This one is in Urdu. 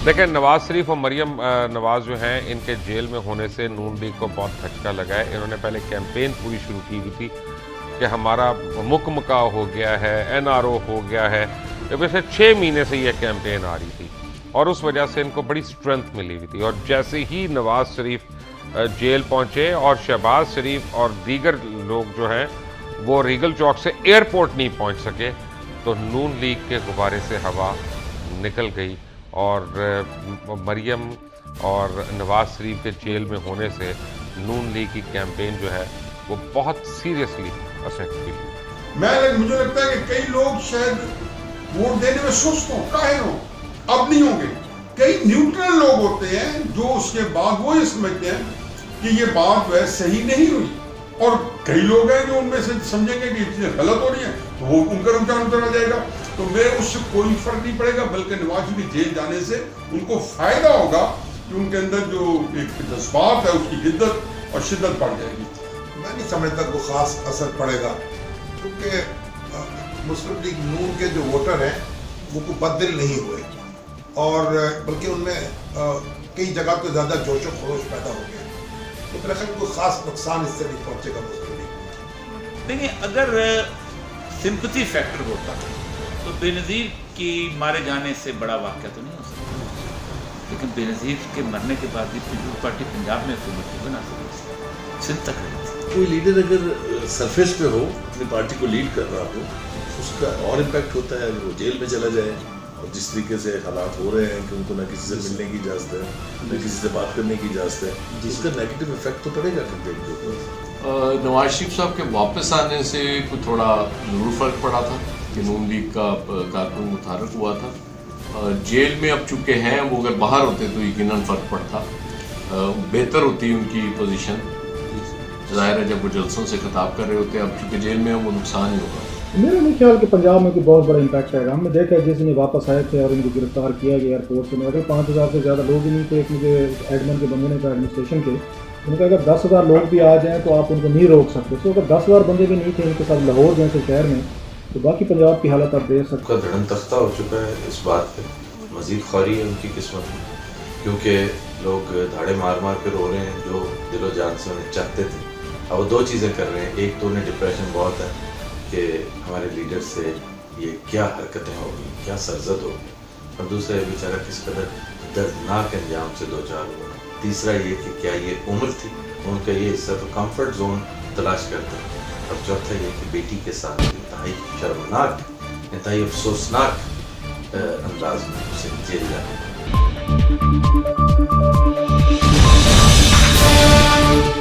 دیکھیں، نواز شریف اور مریم نواز جو ہیں، ان کے جیل میں ہونے سے نون لیگ کو بہت دھچکا لگا ہے. انہوں نے پہلے کیمپین پوری شروع کی ہوئی تھی کہ ہمارا مکمکا ہو گیا ہے، این آر او ہو گیا ہے. ویسے 6 مہینے سے یہ کیمپین آ رہی تھی اور اس وجہ سے ان کو بڑی سٹرنتھ ملی ہوئی تھی. اور جیسے ہی نواز شریف جیل پہنچے اور شہباز شریف اور دیگر لوگ جو ہیں وہ ریگل چوک سے ایئرپورٹ نہیں پہنچ سکے تو نون لیگ کے غبارے سے ہوا نکل گئی. اور مریم اور نواز شریف کے جیل میں ہونے سے نون لیگ کی کیمپین جو ہے وہ بہت سیریسلی افیکٹ ہوئی. مجھے لگتا ہے کہ کئی لوگ شاید ووٹ دینے میں سست ہوں، کاہل ہوں. اب نہیں ہوں گے. کئی نیوٹرل لوگ ہوتے ہیں جو اس کے بعد وہ یہ سمجھتے ہیں کہ یہ بات جو ہے صحیح نہیں ہوئی، اور کئی لوگ ہیں جو ان میں سے سمجھیں گے کہ یہ چیزیں غلط ہو رہی ہیں تو وہ ان کا رجحان اترا جائے گا. تو میرے اس سے کوئی فرق نہیں پڑے گا، بلکہ نواز شریف کے جیل جانے سے ان کو فائدہ ہوگا کہ ان کے اندر جو ایک جذبات ہے اس کی حدت اور شدت بڑھ جائے گی. میں نہیں سمجھتا کوئی خاص اثر پڑے گا، کیونکہ مسلم لیگ نون کے جو ووٹر ہیں وہ کوئی بد دل نہیں ہوئے، اور بلکہ ان میں کئی جگہ تو زیادہ جوش و خروش پیدا ہو گیا. تو میرا خیال کوئی خاص نقصان اس سے نہیں پہنچے گا مسلم لیگ. دیکھیں، اگر سمپتھی فیکٹر ہوتا تو بے نظیر کی مارے جانے سے بڑا واقعہ تو نہیں ہو سکتا، لیکن بے نظیر کے مرنے کے بعد بھی پیپلز پارٹی پنجاب میں حکومت نہیں بنا سکتی، سندھ تک رہی تھی. کوئی لیڈر اگر سرفیس پہ ہو، اپنی پارٹی کو لیڈ کر رہا ہو، اس کا اور امپیکٹ ہوتا ہے اگر وہ جیل میں چلا جائے. اور جس طریقے سے حالات ہو رہے ہیں کہ ان کو نہ کسی سے ملنے کی اجازت ہے، نہ کسی سے بات کرنے کی اجازت ہے، اس کا نیگیٹو افیکٹ تو پڑے گا کیمپین کے اوپر. نواز شریف صاحب کے واپس آنے سے کچھ تھوڑا ضرور فرق پڑا تھا کہ نون لیگ کا کارکن متحرک ہوا تھا. جیل میں اب چکے ہیں، وہ اگر باہر ہوتے تو یقیناً فرق پڑتا، بہتر ہوتی ان کی پوزیشن. ظاہر ہے جب وہ جلسوں سے خطاب کر رہے ہوتے ہیں، اب چونکہ جیل میں وہ نقصان ہی ہوگا. میرا نہیں خیال کہ پنجاب میں کوئی بہت بڑا امپیکٹ آئے گا. ہم نے دیکھا ہے جس دن واپس آئے تھے اور ان کو گرفتار کیا گیا ایئرپورٹ سے، اگر 5000 سے زیادہ لوگ ہی نہیں تھے. ایک مجھے ایڈمن کے بندے نے کہا ایڈمنسٹریشن کے، انہوں نے کہا اگر 10,000 لوگ بھی آ جائیں تو آپ ان کو نہیں روک سکتے. تو اگر 10,000 بندے بھی نہیں تھے ان کے ساتھ لاہور جیسے شہر میں، تو باقی پنجاب کی حالت آپ دیکھ سکتے. کا دھڑن تختہ ہو چکا ہے اس بات پہ، مزید خواری ہے ان کی قسمت میں، کیونکہ لوگ دھاڑے مار مار کے رو رہے ہیں جو دل و جان سے انہیں چاہتے تھے. اب وہ 2 چیزیں کر رہے ہیں. ایک تو انہیں ڈپریشن بہت ہے کہ ہمارے لیڈر سے یہ کیا حرکتیں ہوگی، کیا سرزد ہوگی، اور دوسرا یہ بیچارہ کس قدر دردناک انجام سے دو چار ہوا. تیسرا یہ کہ کیا یہ عمر تھی، ان کا یہ حصہ تو کمفرٹ زون تلاش کرتا. اور چوتھا یہ کہ بیٹی کے ساتھ انتہائی شرمناک، انتہائی افسوسناک انداز میں اسے جیل جانا.